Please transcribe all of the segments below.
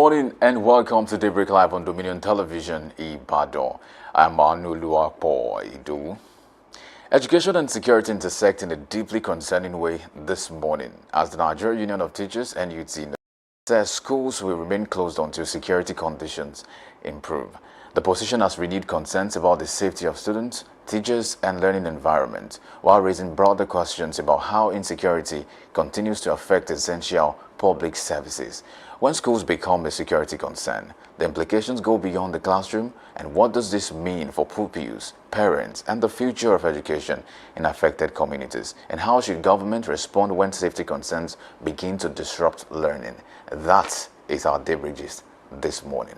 morning and welcome to Daybreak Live on Dominion Television, Ibadan. I'm Anuluapo Idu. Education and security intersect in a deeply concerning way this morning as the Nigerian Union of Teachers (NUT) says schools will remain closed until security conditions improve. The position has renewed concerns about the safety of students, teachers, and learning environment, while raising broader questions about how insecurity continues to affect essential public services. When schools become a security concern, the implications go beyond the classroom, and what does this mean for pupils, parents, and the future of education in affected communities? And how should government respond when safety concerns begin to disrupt learning? That is our Daybreak gist this morning.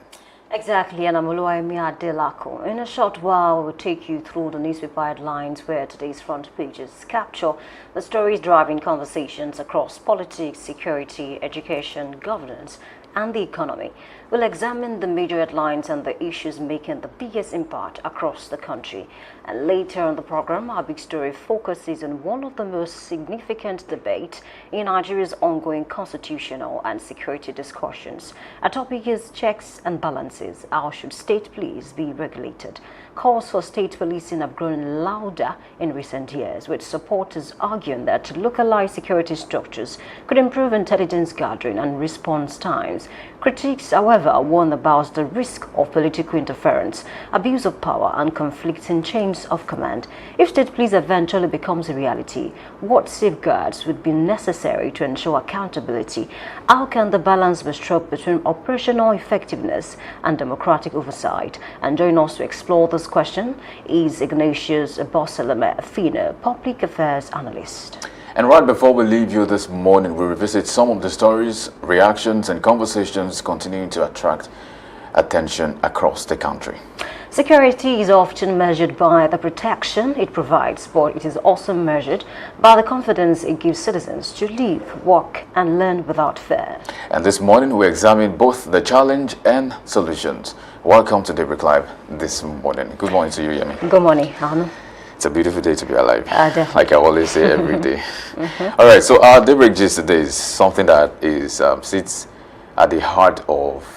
Exactly, and Amuluaimi Adelako. In a short while, we'll take you through the newspaper headlines where today's front pages capture the stories driving conversations across politics, security, education, governance, and the economy. We'll examine the major headlines and the issues making the biggest impact across the country. And later on the program, our big story focuses on one of the most significant debates in Nigeria's ongoing constitutional and security discussions. Our topic is checks and balances. How should state police be regulated? Calls for state policing have grown louder in recent years, with supporters arguing that localized security structures could improve intelligence gathering and response times. Critics, however, warn about the risk of political interference, abuse of power, and conflicting chains of command. If state police eventually becomes a reality, what safeguards would be necessary to ensure accountability? How can the balance be struck between operational effectiveness and democratic oversight? And join us to explore this question is Ignatius Boseleme Fina, public affairs analyst. And right before we leave you this morning, we revisit some of the stories, reactions, and conversations continuing to attract attention across the country. Security is often measured by the protection it provides, but it is also measured by the confidence it gives citizens to live, work, and learn without fear. And this morning, we examine both the challenge and solutions. Welcome to Daybreak Live this morning. Good morning to you, Yemi. Good morning, Anu. It's a beautiful day to be alive, definitely. like I always say every day. All right, so our Daybreak gist today is something that is sits at the heart of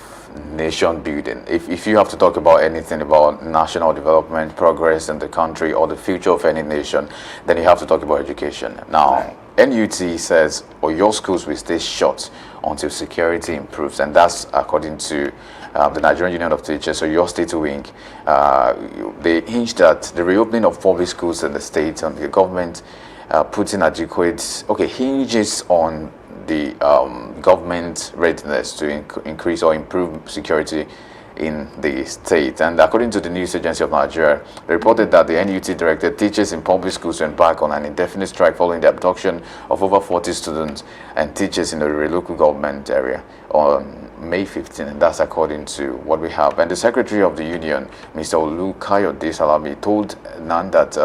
nation building. If you have to talk about anything about national development, progress in the country, or the future of any nation, then you have to talk about education. Now, NUT says, or your schools will stay shut until security improves, and that's according to the Nigerian Union of Teachers, so your state wing. They hinged at the reopening of public schools in the state, and the government putting adequate, hinges on the government readiness to increase or improve security in the state. And according to the news agency of Nigeria, they reported that the NUT directed teachers in public schools to embark on an indefinite strike following the abduction of over 40 students and teachers in the local government area on May 15, and that's according to what we have. And the secretary of the union, Mr. Olukayode Salami, told NAN that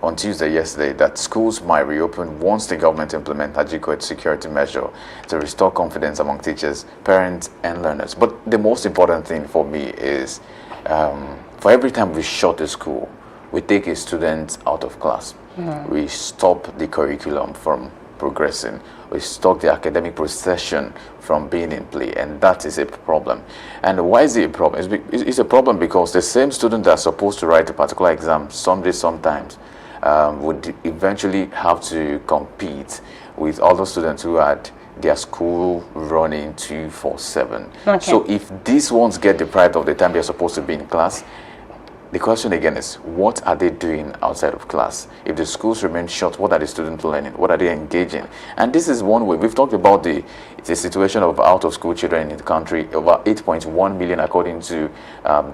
on Tuesday yesterday that schools might reopen once the government implement adequate security measure to restore confidence among teachers, parents, and learners. But the most important thing for me is for every time we shut a school, we take a student out of class. We stop the curriculum from progressing. We stop the academic procession from being in play, and that is a problem. And why is it a problem? It's a problem because the same student that's supposed to write a particular exam sometimes would eventually have to compete with other students who had their school running 24/7. So if these ones get deprived of the time they're supposed to be in class, the question again is, what are they doing outside of class? If the schools remain shut, what are the students learning? What are they engaging? And this is one way. We've talked about the situation of out-of-school children in the country, over 8.1 million according to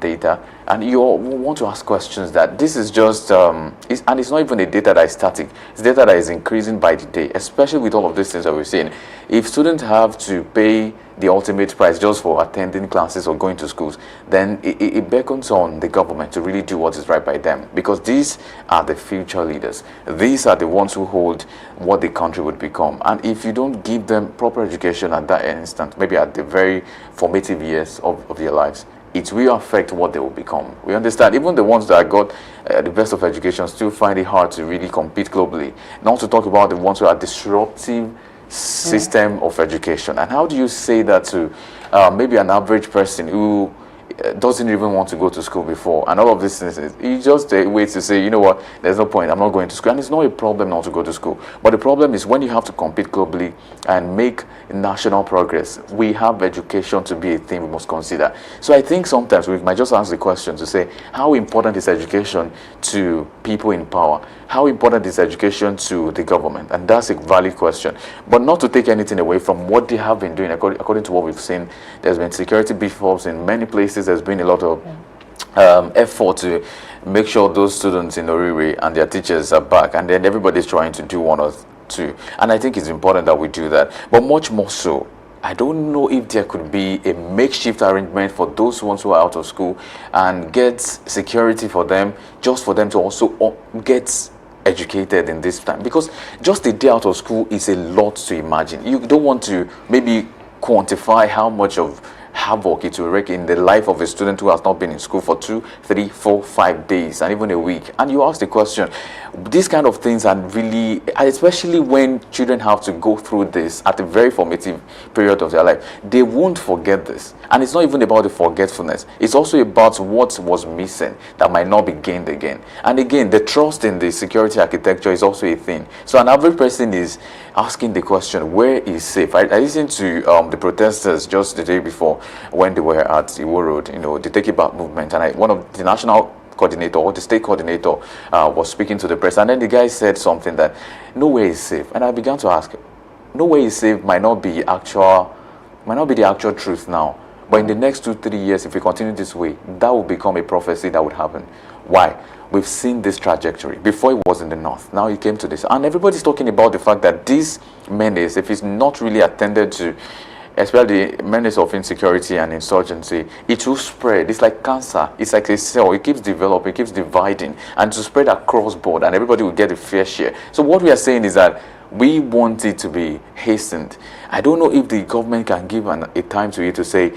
data. And you all want to ask questions that this is just, and it's not even a data that is static. It's data that is increasing by the day, especially with all of these things that we're seeing. If students have to pay the ultimate price just for attending classes or going to schools, then it beckons on the government to really do what is right by them, because these are the future leaders. These are the ones who hold what the country would become. And if you don't give them proper education at that instant, maybe at the very formative years of their lives, it will affect what they will become. We understand even the ones that got the best of education still find it hard to really compete globally. Not to talk about the ones who are disruptive system of education. And how do you say that to maybe an average person who doesn't even want to go to school before, and all of these things, you just wait to say, you know what, there's no point, I'm not going to school. And it's not a problem not to go to school, but the problem is when you have to compete globally and make national progress, we have education to be a thing we must consider. So I think sometimes we might just ask the question to say, how important is education to people in power? How important is education to the government? And that's a valid question, but not to take anything away from what they have been doing. According to what we've seen, there's been security beef ups in many places. There's been a lot of effort to make sure those students in Oriri and their teachers are back, and then everybody's trying to do one or two. And I think it's important that we do that, but much more so, I don't know if there could be a makeshift arrangement for those ones who are out of school and get security for them, just for them to also get educated in this time, because just a day out of school is a lot to imagine. You don't want to maybe quantify how much of havoc it will wreak in the life of a student who has not been in school for 2, 3, 4, 5 days and even a week. And you ask the question, these kind of things are really, especially when children have to go through this at a very formative period of their life, they won't forget this. And it's not even about the forgetfulness, it's also about what was missing that might not be gained again. And again, the trust in the security architecture is also a thing. So an average person is asking the question, where is safe? I listened to the protesters just the day before when they were at Iwo Road, you know, the Take It Back movement, and one of the national coordinator or the state coordinator was speaking to the press, and then the guy said something that nowhere is safe. And I began to ask, nowhere is safe might not be the actual truth now, but in the next 2-3 years, if we continue this way, that will become a prophecy that would happen. Why? We've seen this trajectory. Before it was in the north, now it came to this, and everybody's talking about the fact that this menace, if it's not really attended to, especially the menace of insecurity and insurgency, it will spread. It's like cancer. It's like a cell. It keeps developing, it keeps dividing, and to spread across board, and everybody will get a fair share. So what we are saying is that we want it to be hastened. I don't know if the government can give a time to it to say,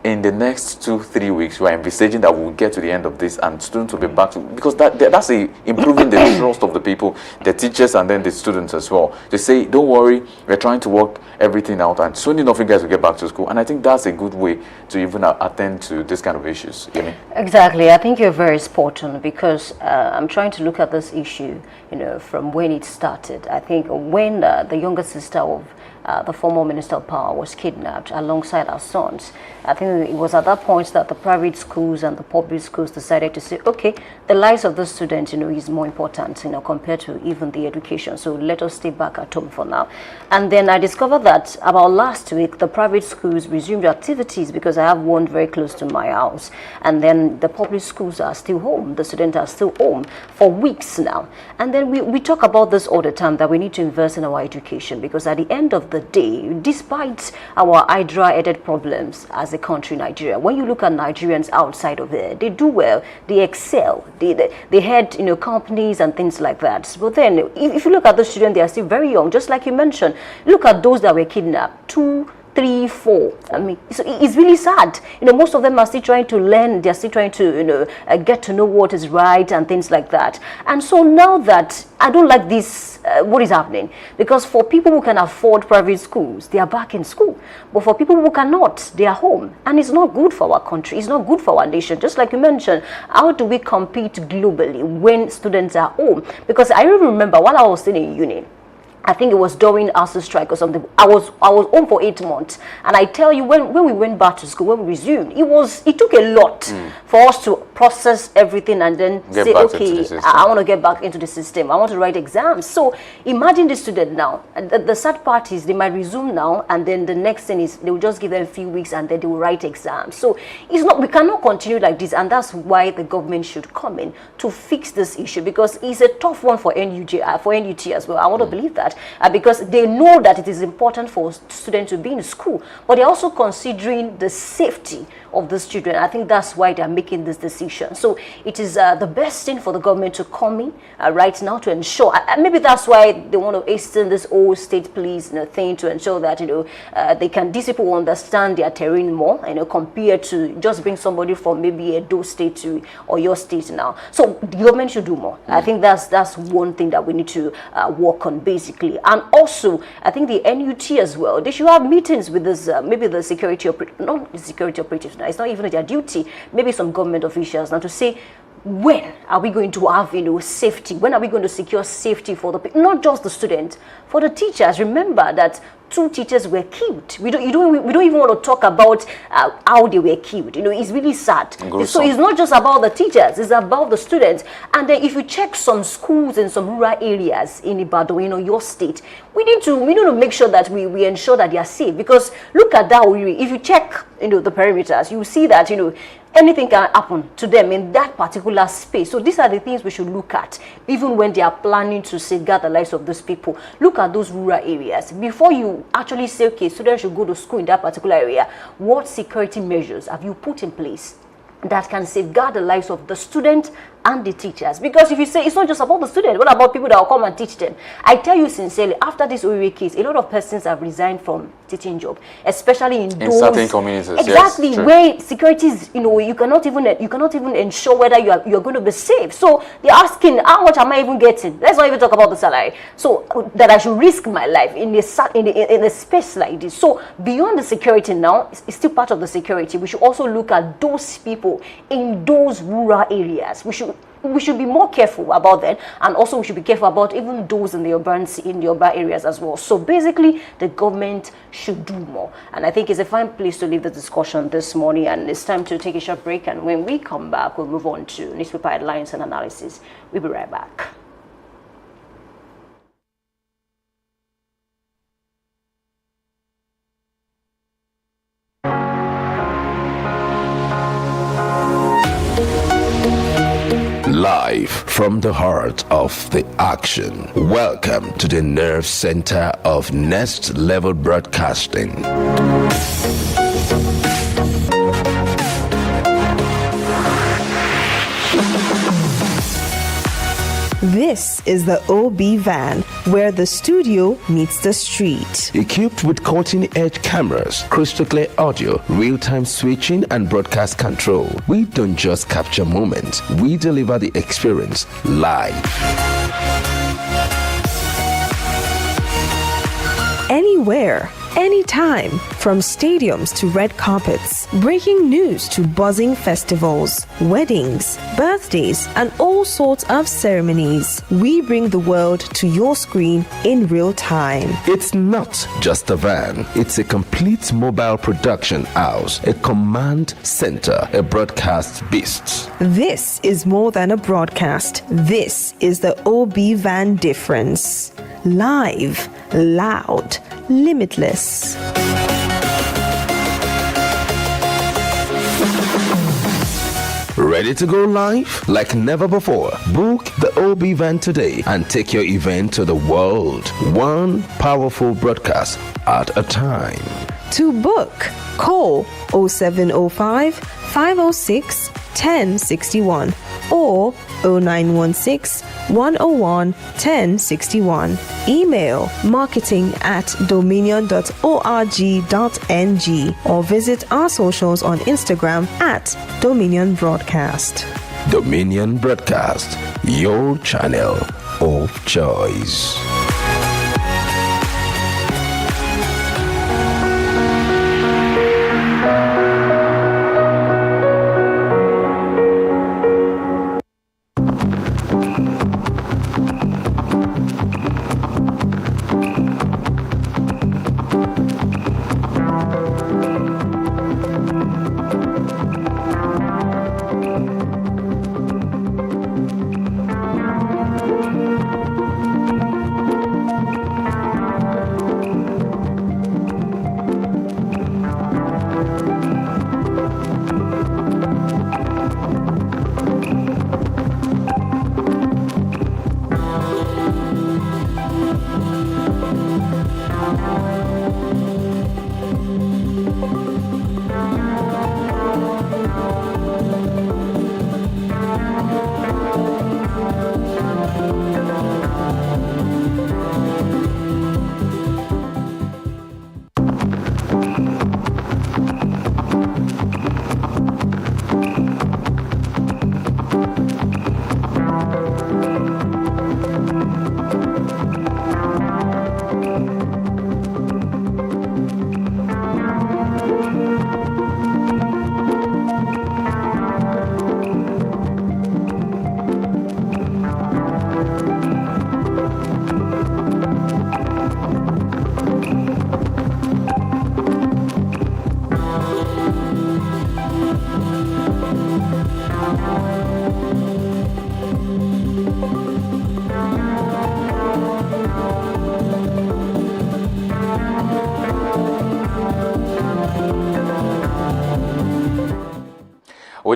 in the next 2-3 weeks, we are envisaging that we'll get to the end of this and students will be back to, because that's improving the trust of the people, the teachers, and then the students as well. They say, don't worry, we're trying to work everything out, and soon enough you guys will get back to school. And I think that's a good way to even attend to this kind of issues. You know? Exactly. I think you're very spot on, because I'm trying to look at this issue, you know, from when it started. I think when the younger sister of the former Minister of Power was kidnapped alongside her sons, I think it was at that point that the private schools and the public schools decided to say, okay, the lives of the students, you know, is more important, you know, compared to even the education. So let us stay back at home for now. And then I discovered that about last week, the private schools resumed activities, because I have one very close to my house. And then the public schools are still home. The students are still home for weeks now. And then we talk about this all the time, that we need to invest in our education, because at the end of the day, despite our hydra-headed problems as a country, Nigeria, when you look at Nigerians outside of there, they do well, they excel, they head, you know, companies and things like that. But then if you look at the students, they are still very young, just like you mentioned. Look at those that were kidnapped, 2, 3, 4. I mean, so it's really sad. You know, most of them are still trying to learn. They're still trying to, you know, get to know what is right and things like that. And so now that I don't like this, what is happening, because for people who can afford private schools, they are back in school. But for people who cannot, they are home. And it's not good for our country. It's not good for our nation. Just like you mentioned, how do we compete globally when students are home? Because I remember while I was still in uni, I think it was during ASU strike or something, I was home for 8 months, and I tell you, when we went back to school, when we resumed, it took a lot for us to process everything and then say, okay, I want to get back into the system, I want to write exams. So imagine the student now, the sad part is they might resume now, and then the next thing is they will just give them a few weeks and then they will write exams. So it's not, we cannot continue like this, and that's why the government should come in to fix this issue, because it's a tough one for NUT as well. I want to believe that. Because they know that it is important for students to be in school, but they're also considering the safety of the children. I think that's why they're making this decision. So it is the best thing for the government to come in right now to ensure, maybe that's why they want to hasten this whole state police, you know, thing, to ensure that, you know, these people will understand their terrain more, you know, compared to just bring somebody from maybe Edo state to or your state now. So the government should do more. I think that's one thing that we need to work on basically. basically. And also, I think the NUT as well, they should have meetings with this, maybe the not the security operatives now, it's not even their duty, maybe some government officials now to say, when are we going to have, safety? When are we going to secure safety for the not just the students, for the teachers? Remember that 2 teachers were killed. We don't even want to talk about how they were killed. It's really sad. So it's not just about the teachers; it's about the students. And then if you check some schools in some rural areas in Ibadan, your state, we need to make sure that we ensure that they are safe. Because look at that. If you check, the perimeters, you see that anything can happen to them in that particular space. So these are the things we should look at, even when they are planning to safeguard the lives of those people. Look at those rural areas. Before you actually say, okay, students should go to school in that particular area, what security measures have you put in place that can safeguard the lives of the student and the teachers? Because if you say it's not just about the student, what about people that will come and teach them? I tell you sincerely, after this Owerri case, a lot of persons have resigned from teaching job, especially in those certain communities. Exactly, yes, where securities, you cannot even ensure whether you're going to be safe. So they're asking, how much am I even getting? Let's not even talk about the salary. So that I should risk my life in a space like this. So beyond the security now, it's still part of the security. We should also look at those people in those rural areas. We should be more careful about that, and also we should be careful about even those in the urban areas as well. So basically, the government should do more, and I think it's a fine place to leave the discussion this morning. And it's time to take a short break, and when we come back, we'll move on to newspaper headlines and analysis. We'll be right back. Live from the heart of the action. Welcome to the nerve center of Next Level Broadcasting. This is the OB van, where the studio meets the street. Equipped with cutting-edge cameras, crystal clear audio, real-time switching, and broadcast control, we don't just capture moments, we deliver the experience live. Anywhere, anytime, from stadiums to red carpets, breaking news to buzzing festivals, weddings, birthdays, and all sorts of ceremonies. We bring the world to your screen in real time. It's not just a van, it's a complete mobile production house, a command center, a broadcast beast. This is more than a broadcast. This is the OB van difference. Live, loud, limitless. Ready to go live? Like never before. Book the OB van today and take your event to the world. One powerful broadcast at a time. To book, call 0705 506 1061 or 0916 101 1061. Email marketing@dominion.org.ng or visit our socials on Instagram @Dominion Broadcast. Dominion Broadcast, your channel of choice.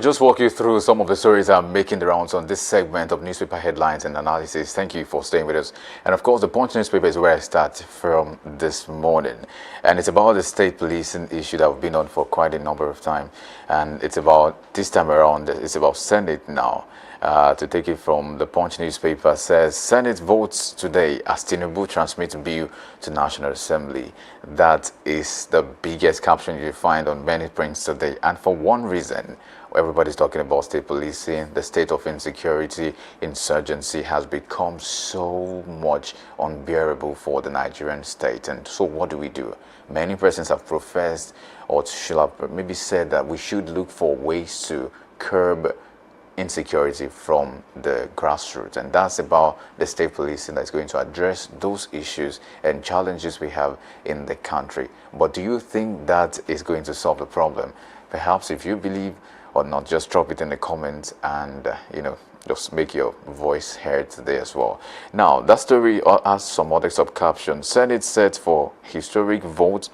just walk you through some of the stories that are making the rounds on this segment of newspaper headlines and analysis. Thank you for staying with us. And of course, the Punch newspaper is where I start from this morning. And it's about the state policing issue that we've been on for quite a number of time. And it's about, this time around, it's about Senate now. To take it from the Punch newspaper, says Senate votes today as Tinubu transmits bill to National Assembly. That is the biggest caption you find on many prints today, and for one reason. Everybody's talking about state policing. The state of insecurity, insurgency has become so much unbearable for the Nigerian state. And so what do we do? Many persons have professed, or should have maybe said, that we should look for ways to curb insecurity from the grassroots, and that's about the state policing that's going to address those issues and challenges we have in the country. But do you think that is going to solve the problem? Perhaps if you believe or not, just drop it in the comments and just make your voice heard today as well. Now, that story has some other subcaptions. Senate set for historic vote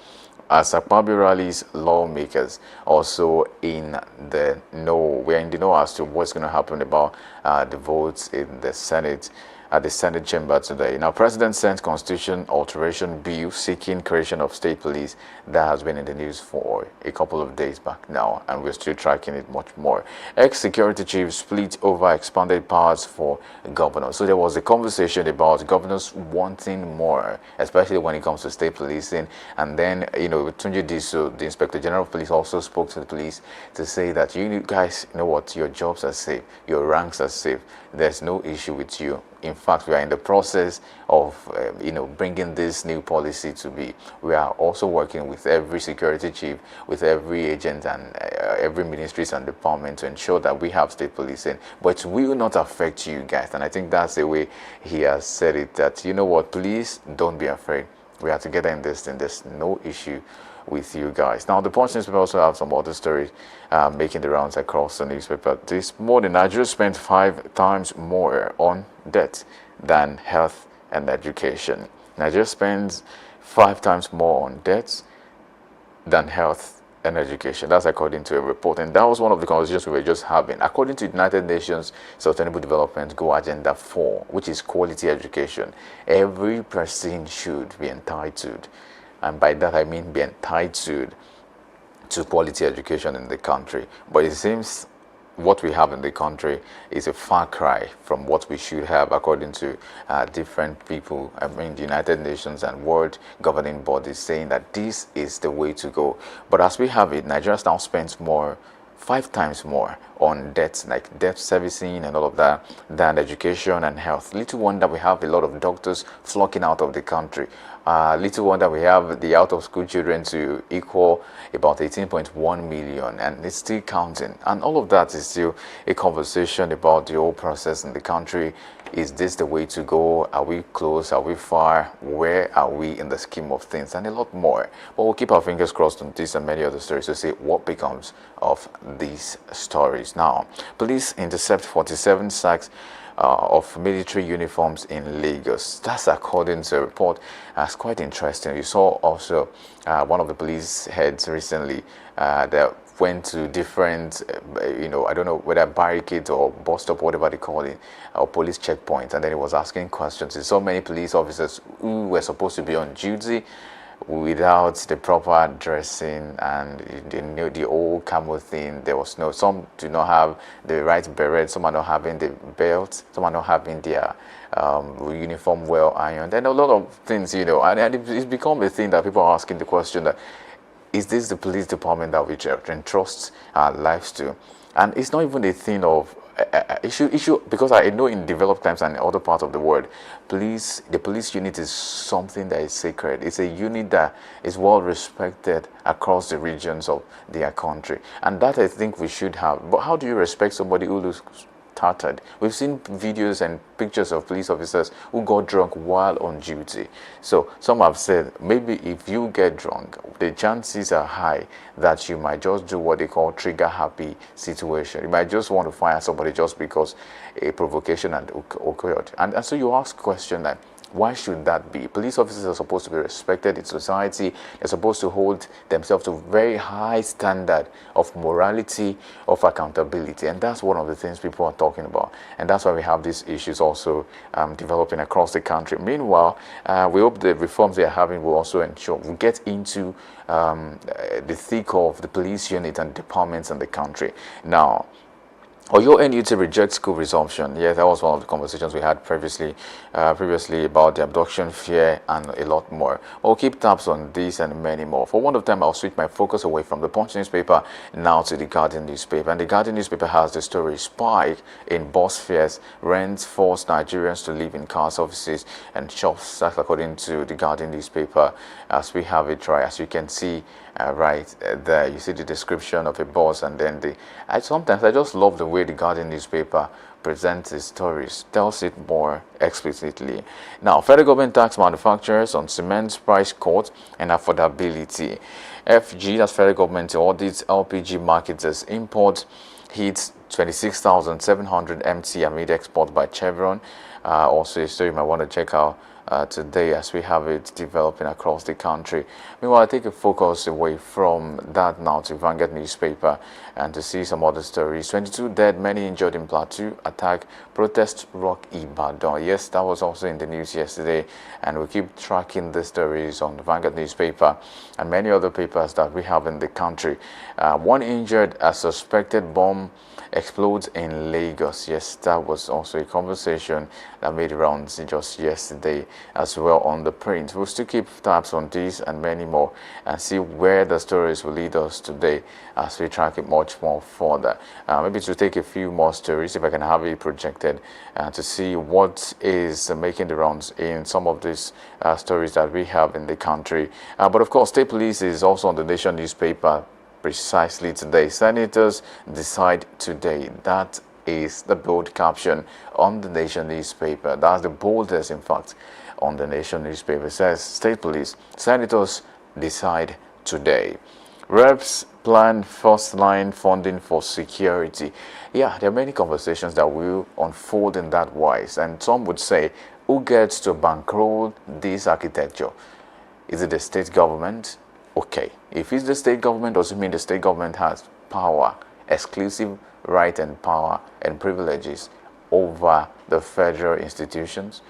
as Akpabio rallies lawmakers. Also in the know, we're in the know as to what's going to happen about the votes in the Senate, at the Senate chamber today. Now, President sent Constitution alteration bill seeking creation of state police. That has been in the news for a couple of days back now, and we're still tracking it much more. Ex-security chief split over expanded powers for governors. So there was a conversation about governors wanting more, especially when it comes to state policing. And then, Tunji Diso, the Inspector General of Police, also spoke to the police to say that you guys know what, your jobs are safe, your ranks are safe. There's no issue with you. In fact, we are in the process of, bringing this new policy to be. We are also working with every security chief, with every agent and every ministries and department to ensure that we have state policing. But it will not affect you guys. And I think that's the way he has said it, that, you know what, please don't be afraid. We are together in this thing. There's no issue with you guys. Now, the Punch newspaper also have some other stories making the rounds across the newspaper. This morning, Nigeria spent 5 times more on debt than health and education. Nigeria spends 5 times more on debts than health and education. That's according to a report. And that was one of the conversations we were just having. According to United Nations Sustainable Development Goal Agenda 4, which is quality education, every person should be entitled, and by that I mean be entitled to quality education in the country. But it seems what we have in the country is a far cry from what we should have, according to different people, the United Nations and world governing bodies, saying that this is the way to go. But as we have it, Nigeria now spends 5 times more on debts, like debt servicing and all of that, than education and health. Little wonder we have a lot of doctors flocking out of the country. Little wonder we have the out-of-school children to equal about 18.1 million, and it's still counting. And all of that is still a conversation about the whole process in the country. Is this the way to go? Are we close? Are we far? Where are we in the scheme of things? And a lot more. But we'll keep our fingers crossed on this and many other stories to see what becomes of these stories. Now, police intercept 47 sacks of military uniforms in Lagos. That's according to a report. That's quite interesting. You saw also one of the police heads recently that went to different, I don't know whether barricades or bus stop, whatever they call it, or police checkpoints, and then he was asking questions. There's so many police officers who were supposed to be on duty without the proper dressing and the old camo thing. There was no, some do not have the right beret, some are not having the belt, some are not having their uniform well ironed, and a lot of things, and it's become a thing that people are asking the question that, is this the police department that we entrust our lives to? And it's not even a thing of issue, because I know in developed times and other parts of the world, the police unit is something that is sacred. It's a unit that is well respected across the regions of their country, and that I think we should have. But how do you respect somebody who looks tattered? We've seen videos and pictures of police officers who got drunk while on duty. So some have said maybe if you get drunk, the chances are high that you might just do what they call trigger happy situation. You might just want to fire somebody just because a provocation had occurred. And so you ask question that, Why should that be? Police officers are supposed to be respected in society. They're supposed to hold themselves to a very high standard of morality, of accountability. And that's one of the things people are talking about. And that's why we have these issues also developing across the country. Meanwhile, we hope the reforms they are having will also ensure we get into the thick of the police unit and departments in the country. Now, Oyo NUT rejects school resumption. Yeah, that was one of the conversations we had previously about the abduction fear and a lot more. We'll keep tabs on this and many more. For one of them, I'll switch my focus away from the Punch newspaper now to the Guardian newspaper. And the Guardian newspaper has the story spike in bus fares, rents force Nigerians to live in cars, offices and shops. That's according to the Guardian newspaper as we have it right. As you can see right there, you see the description of a bus, and then sometimes I just love the way the Guardian newspaper presents its stories, tells it more explicitly. Now, federal government tax manufacturers on cement price cut and affordability. FG, that's federal government, audits LPG marketers. Import hits 26,700 MT amid export by Chevron. Also a story you might want to check out today as we have it developing across the country. Meanwhile, I take a focus away from that now to Vanguard newspaper and to see some other stories. 22 dead, many injured in Plateau attack, protest rock Ibadan. Yes, that was also in the news yesterday, and we keep tracking the stories on the Vanguard newspaper and many other papers that we have in the country. One injured, a suspected bomb explodes in Lagos. Yes, that was also a conversation that made rounds just yesterday as well on the print. We'll still keep tabs on this and many more and see where the stories will lead us today as we track it much more further. Maybe to take a few more stories, if I can have it projected, to see what is making the rounds in some of these stories that we have in the country. But of course, State Police is also on the Nation newspaper precisely today. Senators decide today. That is the bold caption on the Nation newspaper. That's the boldest, in fact, on the Nation newspaper. It says, State Police, Senators decide today. Reps plan first-line funding for security. Yeah, there are many conversations that will unfold in that wise. And some would say, who gets to bankroll this architecture? Is it the state government? Okay, if it's the state government, does it mean the state government has power, exclusive right and power and privileges over the federal institutions?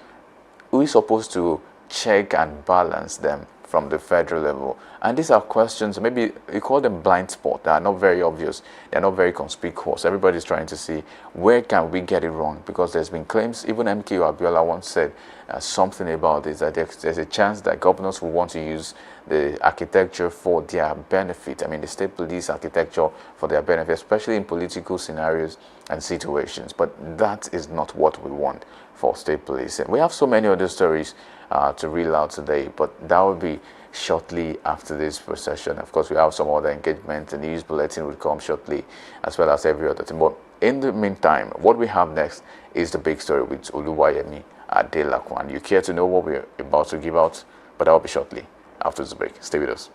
Who is supposed to check and balance them from the federal level? And these are questions, maybe you call them blind spots. They are not very obvious. They are not very conspicuous. Everybody's trying to see where can we get it wrong, because there's been claims, even MK Abiola once said something about this, that there's a chance that governors will want to use the architecture for their benefit. I mean, the state police architecture for their benefit, especially in political scenarios and situations. But that is not what we want for state police. And we have so many other stories to reel out today, but that will be shortly after this procession. Of course, we have some other engagement. The news bulletin will come shortly, as well as every other thing. But in the meantime, what we have next is the big story with Oluwayemi Adelakun. You care to know what we're about to give out? But that will be shortly after this break. Stay with us.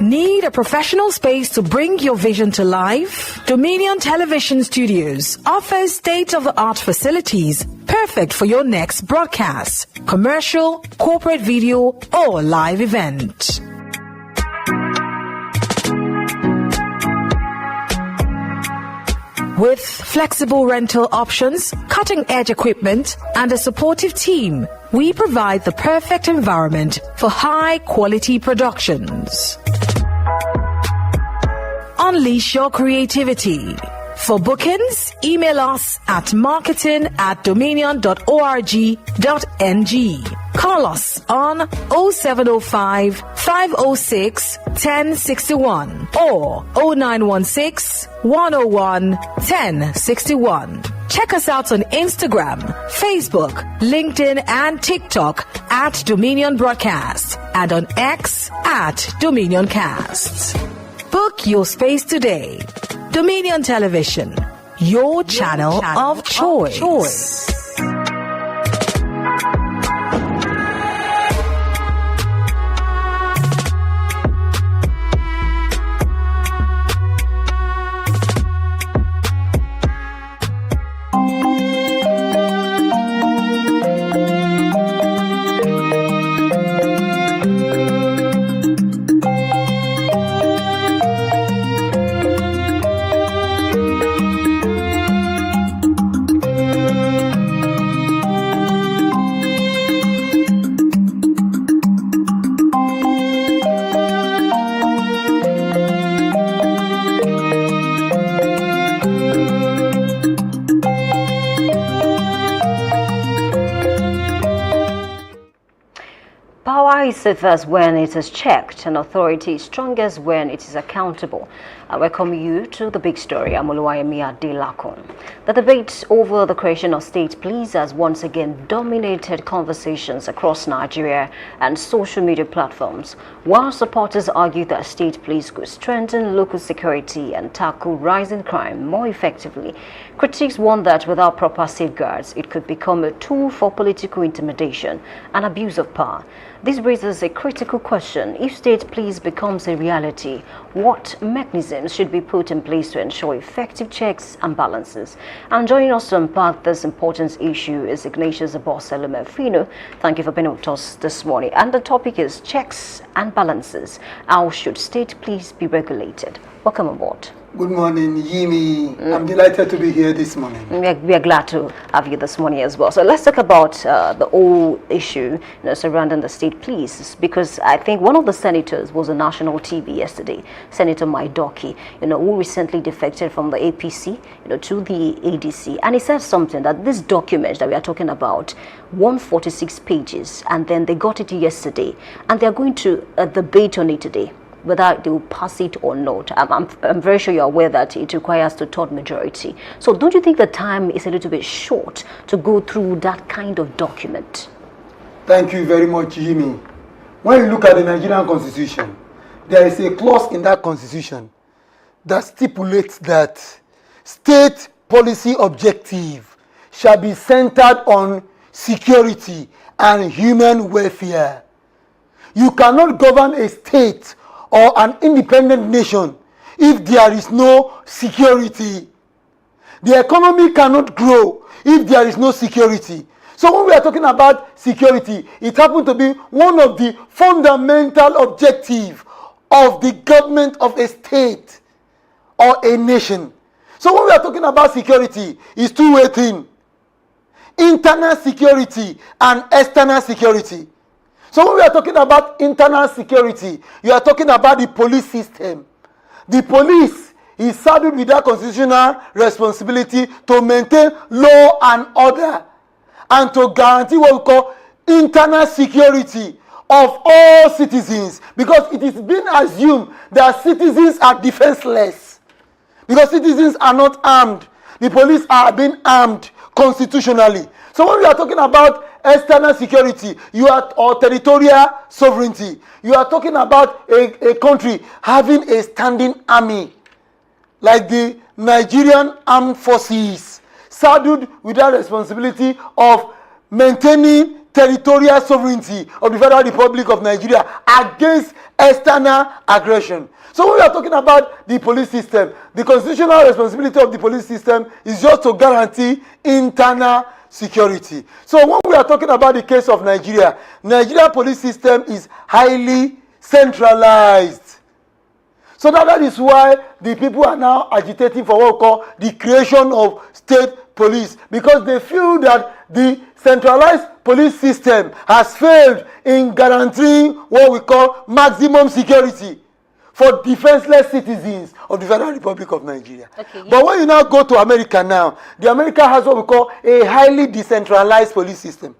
Need a professional space to bring your vision to life? Dominion Television Studios offers state-of-the-art facilities perfect for your next broadcast, commercial, corporate video, or live event. With flexible rental options, cutting-edge equipment, and a supportive team, we provide the perfect environment for high-quality productions. Unleash your creativity. For bookings, email us at marketing@dominion.org.ng. Call us on 0705 506 1061 or 0916 101 1061. Check us out on Instagram, Facebook, LinkedIn, and TikTok at Dominion Broadcast and on X at DominionCast. Book your space today. Dominion Television, your channel of choice. Power is safest when it is checked, and authority is strongest when it is accountable. I welcome you to the big story. I'm Oluwayemi Adelakun. The debate over the creation of state police has once again dominated conversations across Nigeria and social media platforms. While supporters argue that state police could strengthen local security and tackle rising crime more effectively, critics warn that without proper safeguards, it could become a tool for political intimidation and abuse of power. This raises a critical question. If state police becomes a reality, what mechanisms should be put in place to ensure effective checks and balances? And joining us to unpack this important issue is Ignatius Aboseleme-Fino. Thank you for being with us this morning. And the topic is checks and balances. How should state police be regulated? Welcome aboard. Good morning, Yimi. I'm delighted to be here this morning. We are glad to have you this morning as well. So let's talk about the whole issue surrounding the state police, because I think one of the senators was on national TV yesterday, Senator Maidoki, who recently defected from the APC, to the ADC, and he said something that this document that we are talking about, 146 pages, and then they got it yesterday, and they are going to debate on it today, whether they will pass it or not. I'm very sure you're aware that it requires the third majority. So don't you think the time is a little bit short to go through that kind of document? Thank you very much, Jimmy. When you look at the Nigerian Constitution, there is a clause in that Constitution that stipulates that state policy objective shall be centered on security and human welfare. You cannot govern a state or an independent nation if there is no security. The economy cannot grow if there is no security. So when we are talking about security, it happens to be one of the fundamental objectives of the government of a state or a nation. So when we are talking about security, it's two-way thing. Internal security and external security. So when we are talking about internal security, you are talking about the police system. The police is saddled with that constitutional responsibility to maintain law and order and to guarantee what we call internal security of all citizens, because it is being assumed that citizens are defenseless because citizens are not armed. The police are being armed constitutionally. So when we are talking about external security, or territorial sovereignty, you are talking about a country having a standing army, like the Nigerian Armed Forces, saddled with that responsibility of maintaining territorial sovereignty of the Federal Republic of Nigeria against external aggression. So when we are talking about the police system, the constitutional responsibility of the police system is just to guarantee internal security. So when we are talking about the case of Nigeria, Nigeria police system is highly centralized. So that is why the people are now agitating for what we call the creation of state police, because they feel that the centralized police system has failed in guaranteeing what we call maximum security for defenseless citizens of the Federal Republic of Nigeria. Okay, but when you now go to America now, the America has what we call a highly decentralized police system.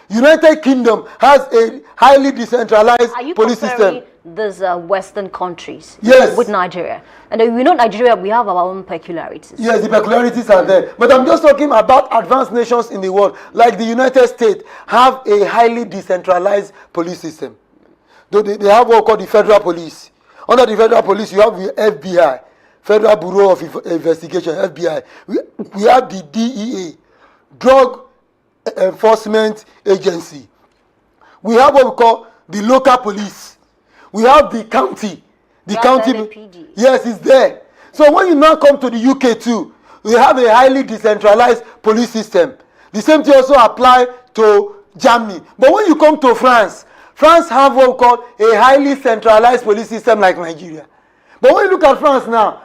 United Kingdom has a highly decentralized police system. These Western countries, yes, with Nigeria, and we know Nigeria, we have our own peculiarities. Yes, the peculiarities are there, but I'm just talking about advanced nations in the world, like the United States, have a highly decentralized police system. They have what we call the federal police. Under the federal police, you have the FBI, Federal Bureau of Investigation, FBI. We have the DEA, Drug Enforcement Agency. We have what we call the local police. We have the county. The county. LAPD. Yes, it's there. So when you now come to the UK too, we have a highly decentralized police system. The same thing also apply to Germany. But when you come to France, France have what we call a highly centralized police system like Nigeria. But when you look at France now,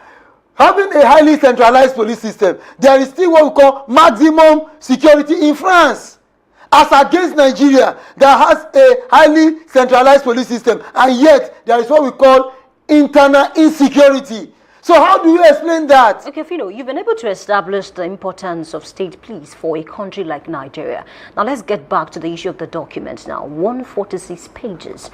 having a highly centralized police system, there is still what we call maximum security in France, as against Nigeria that has a highly centralized police system, and yet there is what we call internal insecurity. So how do you explain that? Okay, Philo, you've been able to establish the importance of state police for a country like Nigeria. Now let's get back to the issue of the documents now. 146 pages,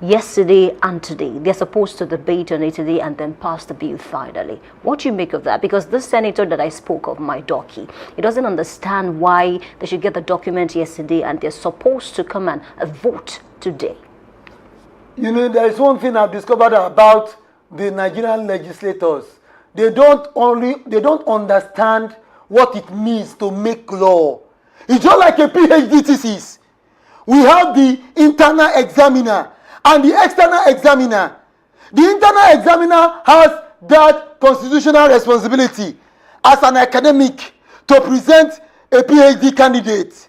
yesterday and today. They're supposed to debate on it today and then pass the bill finally. What do you make of that? Because this senator that I spoke of, my donkey, he doesn't understand why they should get the document yesterday and they're supposed to come and vote today. There is one thing I've discovered about the Nigerian legislators. They don't understand what it means to make law. It's just like a PhD thesis. We have the internal examiner and the external examiner. The internal examiner has that constitutional responsibility as an academic to present a PhD candidate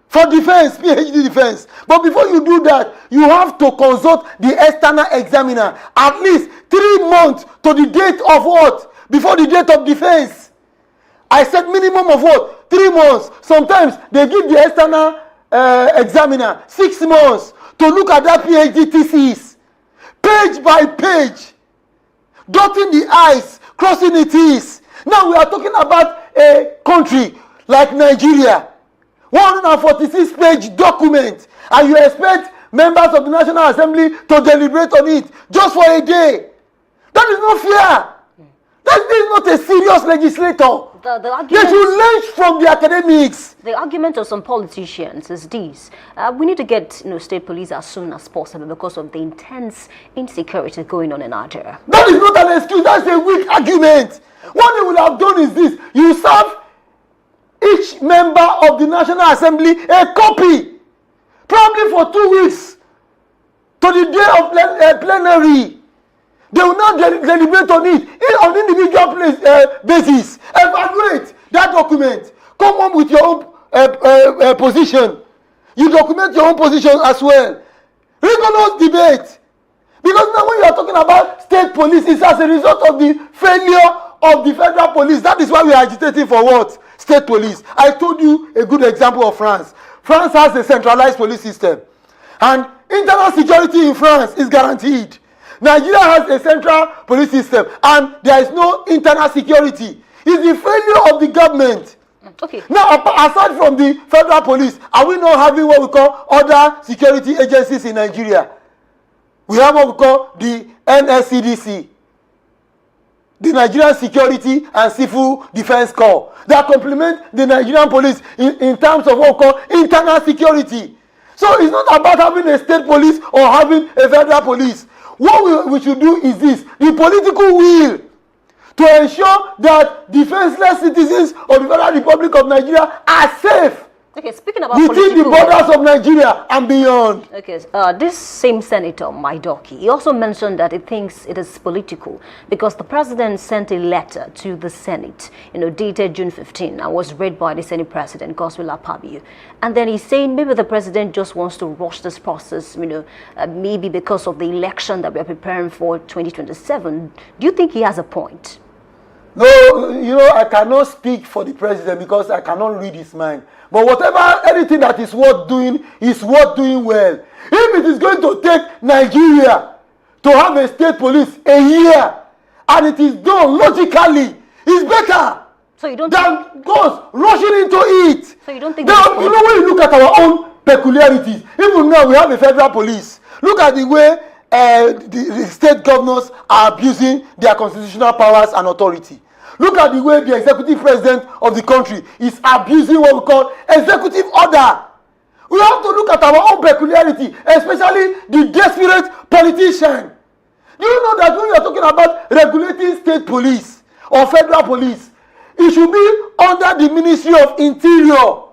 for defense, PhD defense. But before you do that, you have to consult the external examiner at least 3 months to the date of what? Before the date of defense. I said minimum of what? 3 months. Sometimes they give the external examiner 6 months to look at that PhD thesis, page by page, dotting the I's, crossing the T's. Now we are talking about a country like Nigeria, 146-page document, and you expect members of the National Assembly to deliberate on it just for a day. That is not fair. That is not a serious legislator. They should learn from the academics. The argument of some politicians is this. We need to get state police as soon as possible because of the intense insecurity going on in Nigeria. That is not an excuse. That's a weak argument. What they would have done is this. You serve each member of the National Assembly a copy, probably for 2 weeks, to the day of plenary. They will not deliberate on it on individual basis. Evaluate that document. Come on with your own position. You document your own position as well. Rigorous debate. Because now when you are talking about state police, it's as a result of the failure of the federal police. That is why we are agitating for what? State police. I told you a good example of France. France has a centralized police system. And internal security in France is guaranteed. Nigeria has a central police system and there is no internal security. It's the failure of the government. Okay. Now, aside from the federal police, are we not having what we call other security agencies in Nigeria? We have what we call the NSCDC, the Nigerian Security and Civil Defense Corps, that complement the Nigerian police in terms of what we call internal security. So it's not about having a state police or having a federal police. What we should do is this: the political will to ensure that defenseless citizens of the Federal Republic of Nigeria are safe Okay, speaking about within the political borders of Nigeria and beyond. Okay, this same senator, Maidoki, he also mentioned that he thinks it is political because the president sent a letter to the Senate, dated June 15, and was read by the Senate president, Godswill Akpabio. And then he's saying maybe the president just wants to rush this process, maybe because of the election that we're preparing for 2027. Do you think he has a point? No, I cannot speak for the president because I cannot read his mind. But anything that is worth doing well. If it is going to take Nigeria to have a state police a year, and it is done logically, it's better so you don't than goes rushing into it. So you don't think now, when you look at our own peculiarities, even now we have a federal police. Look at the way the state governors are abusing their constitutional powers and authority. Look at the way the executive president of the country is abusing what we call executive order. We have to look at our own peculiarity, especially the desperate politician. Do you know that when you are talking about regulating state police or federal police, it should be under the Ministry of Interior.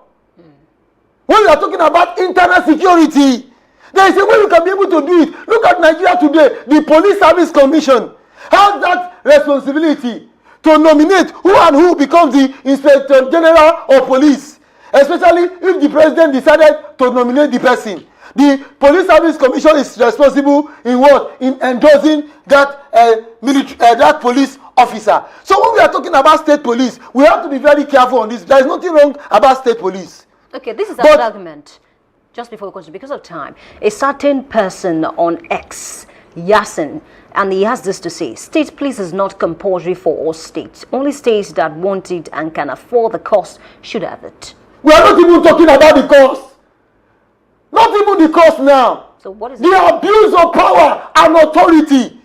When you are talking about internal security, there is a way we can be able to do it. Look at Nigeria today. The Police Service Commission has that responsibility to nominate who becomes the Inspector General of Police, especially if the president decided to nominate the person. The Police Service Commission is responsible in what? In endorsing that that police officer. So when we are talking about state police, we have to be very careful on this. There is nothing wrong about state police. Okay, this is an argument. Just before we continue, because of time, a certain person on X, Yasin, and he has this to say: state police is not compulsory for all states. Only states that want it and can afford the cost should have it. We are not even talking about the cost. Not even the cost now. So what is the abuse of power and authority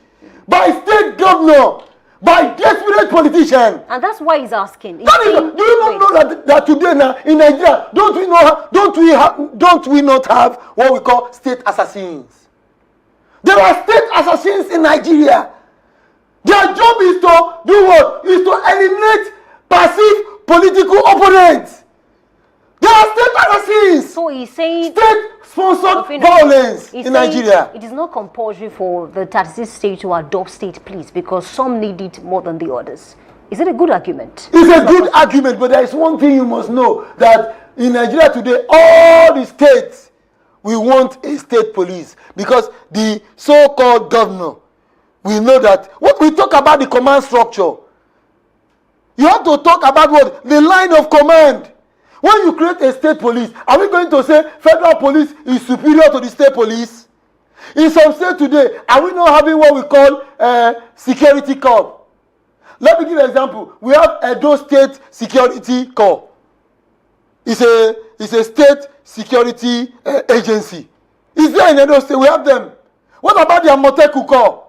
by state governor, by desperate politicians? And that's why he's asking. Do you not know that today now in Nigeria, don't we not have what we call state assassins? There are state assassins in Nigeria. Their job is to do what? Is to eliminate passive political opponents. There are state assassins. So he's saying state-sponsored violence in Nigeria. It is not compulsory for the 36 states to adopt state police because some need it more than the others. Is it a good argument? It's a good argument, but there is one thing you must know, that in Nigeria today, all the states, we want a state police because the so-called governor, we know that what we talk about the command structure, you have to talk about what? The line of command. When you create a state police, are we going to say federal police is superior to the state police? In some states today, are we not having what we call security corps? Let me give an example. We have Edo State Security Corps. It's a state security agency. Is there in Edo State? We have them. What about the Amoteku Corps?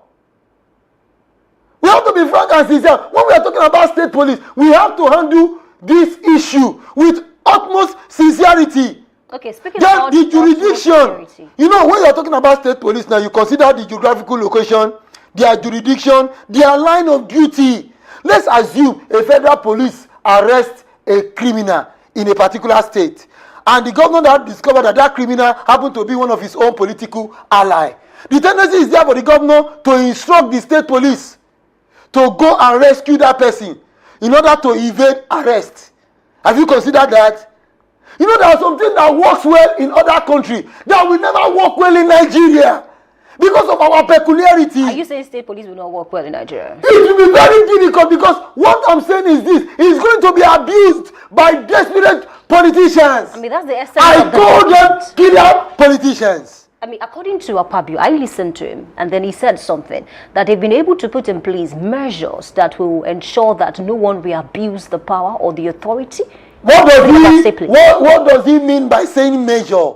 We have to be frank and sincere. When we are talking about state police, we have to handle this issue with utmost sincerity. Okay, speaking about the jurisdiction, when you are talking about state police now, you consider the geographical location, their jurisdiction, their line of duty. Let's assume a federal police arrests a criminal in a particular state, and the governor that discovered that criminal happened to be one of his own political ally. The tendency is there for the governor to instruct the state police to go and rescue that person in order to evade arrest. Have you considered that? There are some things that works well in other countries that will never work well in Nigeria because of our peculiarity. Are you saying state police will not work well in Nigeria? It will be very difficult because what I'm saying is this: is going to be abused by desperate politicians. I mean, that's the essence of the call them killer politicians. I mean, according to Akpabio, I listened to him, and then he said something, that they've been able to put in place measures that will ensure that no one will abuse the power or the authority. What does he mean by saying measure?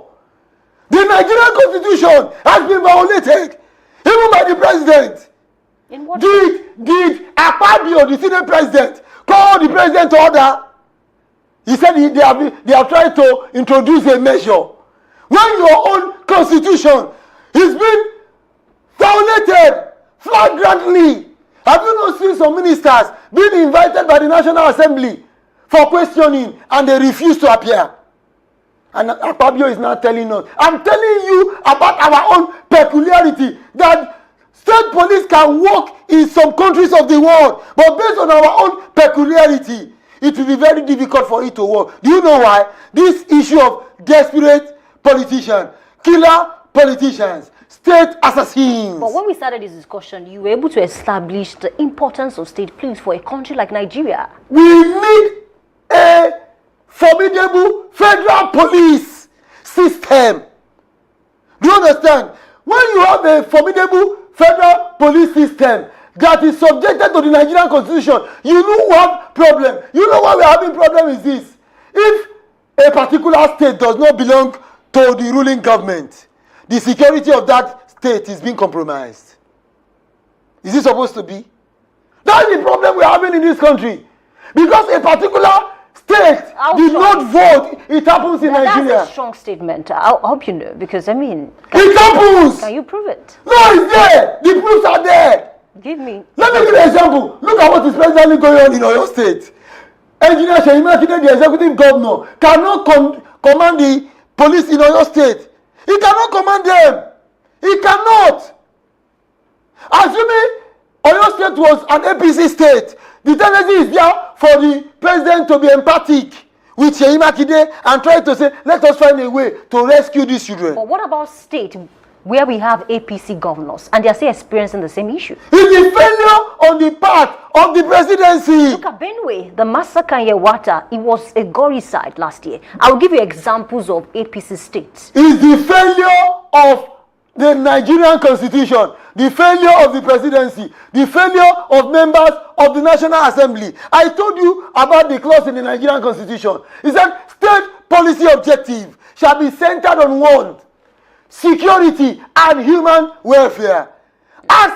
The Nigerian Constitution has been violated, even by the president. In what did Akpabio, the Senate president, call the president to order? He said they have tried to introduce a measure. When your own constitution is being violated flagrantly, have you not seen some ministers being invited by the National Assembly for questioning and they refuse to appear? And Akpabio is now telling us. I'm telling you about our own peculiarity, that state police can work in some countries of the world, but based on our own peculiarity, it will be very difficult for it to work. Do you know why? This issue of desperate politicians, killer politicians, state assassins. But when we started this discussion, you were able to establish the importance of state police for a country like Nigeria. We need a formidable federal police system. Do you understand? When you have a formidable federal police system that is subjected to the Nigerian constitution, you know who have problem. You know why we are having problem is this. If a particular state does not belong to the ruling government, the security of that state is being compromised. Is it supposed to be? That is the problem we are having in this country. Because a particular state did not vote, it happens in Nigeria. That's a strong statement. I hope you know, because I mean, it happens. Can you prove it? No, it's there. The proofs are there. Give me. Let me give you an example. Look at what is presently going on in Oyo State. Engineer Seyi Makinde, the executive governor, cannot command the police in Oyo State. He cannot command them. He cannot. Assuming Oyo State was an APC state, the tendency is there for the president to be empathic with Seyi Makinde and try to say, let us find a way to rescue these children. But what about state where we have APC governors and they are still experiencing the same issue? It's a failure on the part of the presidency. Look at Benue, the massacre in Yewata, it was a gory sight last year. I will give you examples of APC states. It's the failure of the Nigerian constitution, the failure of the presidency, the failure of members of the National Assembly. I told you about the clause in the Nigerian constitution. It said state policy objective shall be centered on one, security and human welfare. As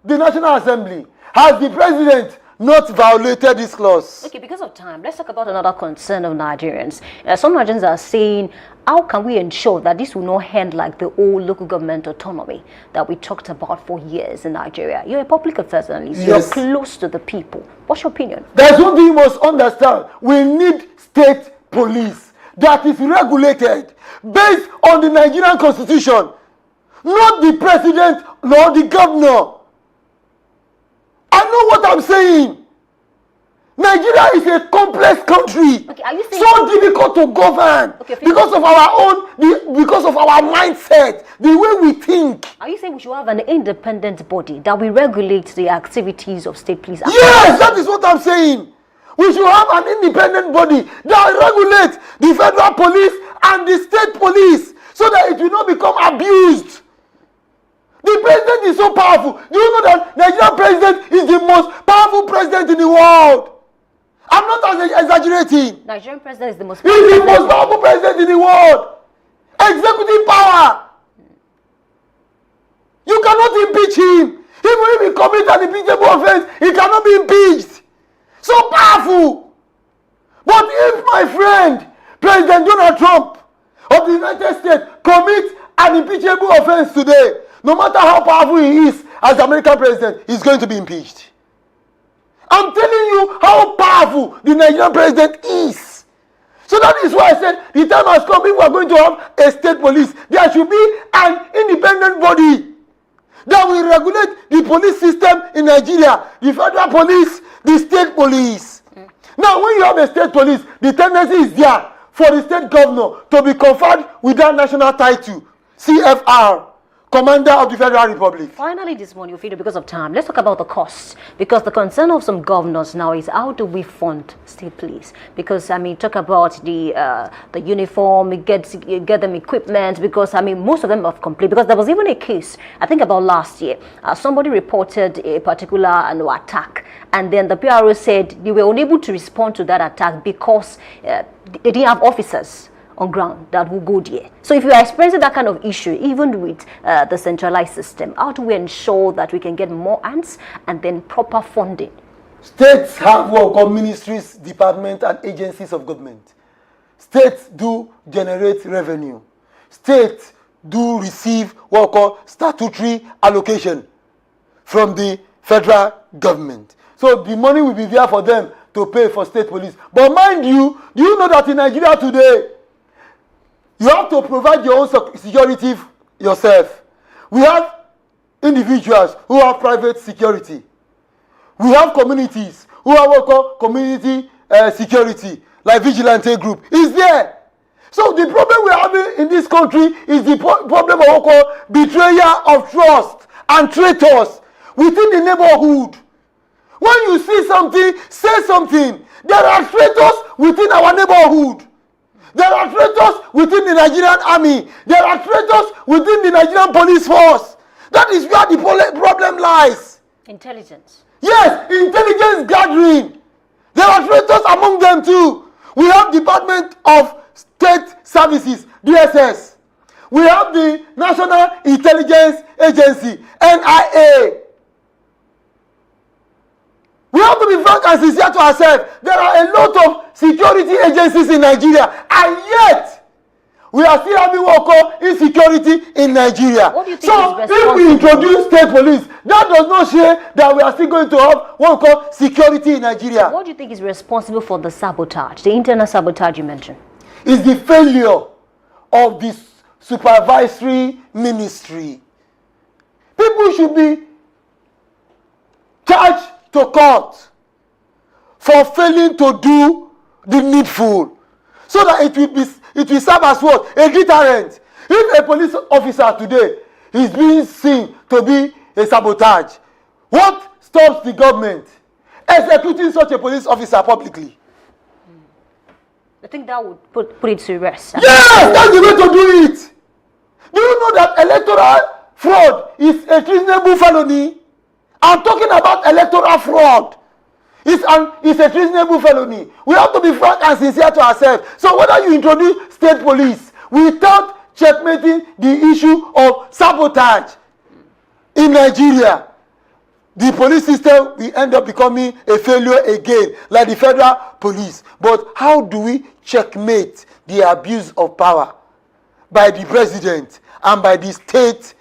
the National Assembly, has the president not violated this clause? Okay, because of time, let's talk about another concern of Nigerians. Some Nigerians are saying, how can we ensure that this will not end like the old local government autonomy that we talked about for years in Nigeria? You're a public affairs analyst. Yes. You're close to the people. What's your opinion? There's one thing you must understand. We need state police that is regulated based on the Nigerian constitution, not the president nor the governor. I know what I'm saying. Nigeria is a complex country, okay, are you saying so difficult to govern, okay, because of our mindset, the way we think. Are you saying we should have an independent body that will regulate the activities of state police? Yes, that is what I'm saying. We should have an independent body that regulates the federal police and the state police so that it will not become abused. The president is so powerful. Do you know that Nigerian president is the most powerful president in the world? I'm not exaggerating. Nigerian president is the most powerful. He's the most powerful president in the world. Executive power. You cannot impeach him. Even if he commits an impeachable offense, he cannot be impeached. So powerful. But if my friend, President Donald Trump of the United States, commits an impeachable offense today, no matter how powerful he is as the American president, he's going to be impeached. I'm telling you how powerful the Nigerian president is. So that is why I said the time has come. If we are going to have a state police, there should be an independent body that will regulate the police system in Nigeria, the federal police, the state police. Now, when you have a state police, the tendency is there for the state governor to be conferred with that national title, CFR, Commander of the Federal Republic. Finally, this morning, because of time, let's talk about the costs. Because the concern of some governors now is how do we fund state police? Because I mean, talk about the uniform, get them equipment. Because I mean, most of them have complained. Because there was even a case, I think about last year, somebody reported a particular attack, and then the PRO said they were unable to respond to that attack because they didn't have officers on ground that will go there. So if you are experiencing that kind of issue, even with the centralized system, how do we ensure that we can get more hands and then proper funding? States have what we call ministries, departments, and agencies of government. States do generate revenue. States do receive what we call statutory allocation from the federal government. So the money will be there for them to pay for state police. But mind you, do you know that in Nigeria today, You have to provide your own security yourself. We have individuals who have private security. We have communities who have what we call community security, like vigilante group. Is there? So the problem we're having in this country is the problem of what we call betrayal of trust and traitors within the neighborhood. When you see something, say something. There are traitors within our neighborhood. There are traitors within the Nigerian army. There are traitors within the Nigerian police force. That is where the problem lies. Intelligence. Yes, intelligence gathering. There are traitors among them too. We have Department of State Services, DSS. We have the National Intelligence Agency, NIA. We have to be frank and sincere to ourselves. There are a lot of security agencies in Nigeria, and yet we are still having what we call insecurity in Nigeria. What do you think so is if we introduce state police, that does not show that we are still going to have what we call security in Nigeria. What do you think is responsible for the sabotage, the internal sabotage you mentioned? It's the failure of the supervisory ministry. People should be charged to court for failing to do the needful, so that it will serve as what? A deterrent. If a police officer today is being seen to be a sabotage, what stops the government executing such a police officer publicly? I think that would put it to rest. Yes, that's the way to do it. Do you know that electoral fraud is a treasonable felony? I'm talking about electoral fraud. It's a treasonable felony. We have to be frank and sincere to ourselves. So whether you introduce state police without checkmating the issue of sabotage in Nigeria, the police system will end up becoming a failure again, like the federal police. But how do we checkmate the abuse of power by the president and by the state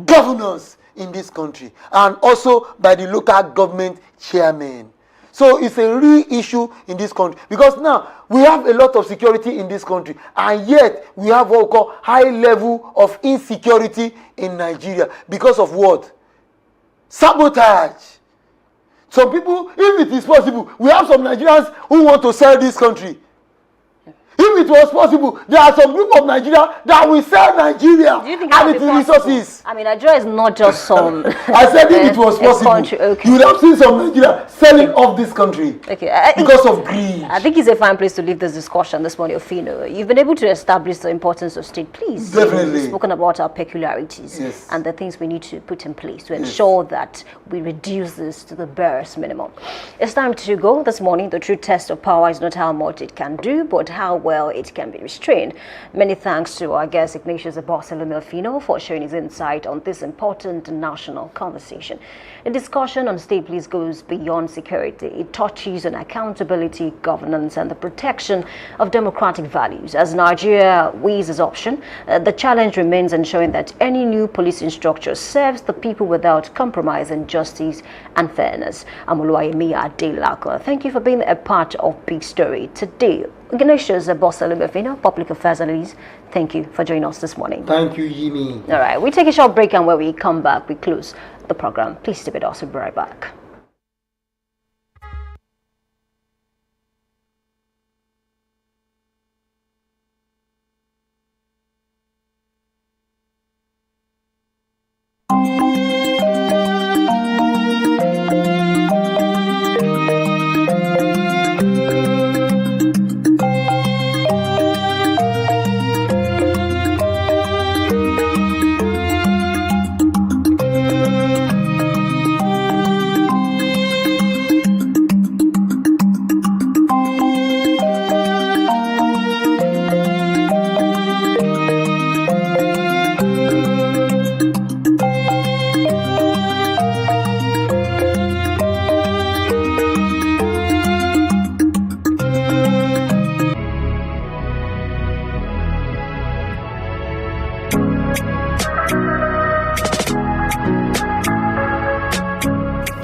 governors in this country, and also by the local government chairmen? So it's a real issue in this country, because now we have a lot of security in this country, and yet we have what we call high level of insecurity in Nigeria because of what? Sabotage. Some people, if it is possible, we have some Nigerians who want to sell this country. If it was possible, there are some group of Nigeria that will sell Nigeria and its resources. I mean, Nigeria is not just some. I said if it was possible, okay. You would have seen some Nigeria selling off this country because of greed. I think it's a fine place to leave this discussion this morning, Ofino. You've been able to establish the importance of state police. Definitely. You've spoken about our peculiarities, yes, and the things we need to put in place to ensure that we reduce this to the barest minimum. It's time to go this morning. The true test of power is not how much it can do, but how well it can be restrained. Many thanks to our guest Ignatius Ofino for sharing his insight on this important national conversation. The discussion on state police goes beyond security. It touches on accountability, governance, and the protection of democratic values. As Nigeria weighs its option, the challenge remains ensuring that any new policing structure serves the people without compromising justice and fairness. Amoluayemi Adelako, thank you for being a part of Big Story today. Ignatius Ofino, Public Affairs Analyst, thank you for joining us this morning. Thank you, Yimi. All right, we take a short break, and when we come back, we close the program. Please stay with us. We'll be right back.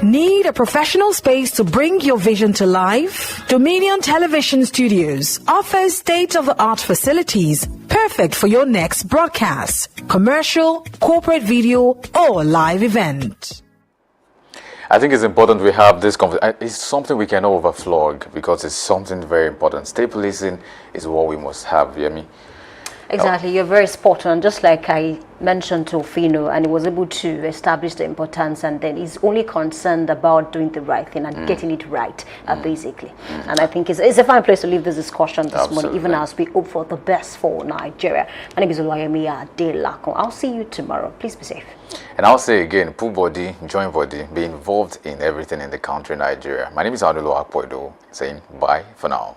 Need a professional space to bring your vision to life? Dominion Television Studios offers state-of-the-art facilities perfect for your next broadcast, commercial, corporate video, or live event. I think it's important we have this conversation. It's something we can overflog because it's something very important. State policing is what we must have, you hear me? Exactly, you're very spot on. Just like I mentioned to Fino, and he was able to establish the importance, and then he's only concerned about doing the right thing and getting it right, basically. And I think it's a fine place to leave this discussion this morning, even as we hope for the best for Nigeria. My name is Oluwayemi Adelakun. I'll see you tomorrow. Please be safe. And I'll say again, pull body, join body, be involved in everything in the country, Nigeria. My name is Adolo Akpoido, saying bye for now.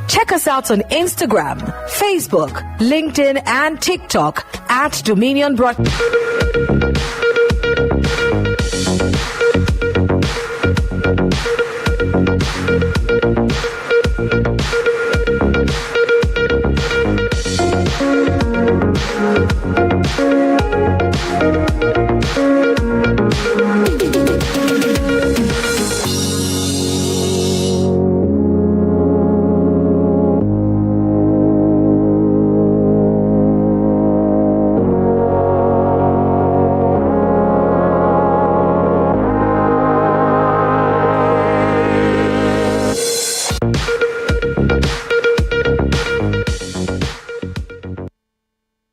Check us out on Instagram, Facebook, LinkedIn, and TikTok at Dominion Broadcast.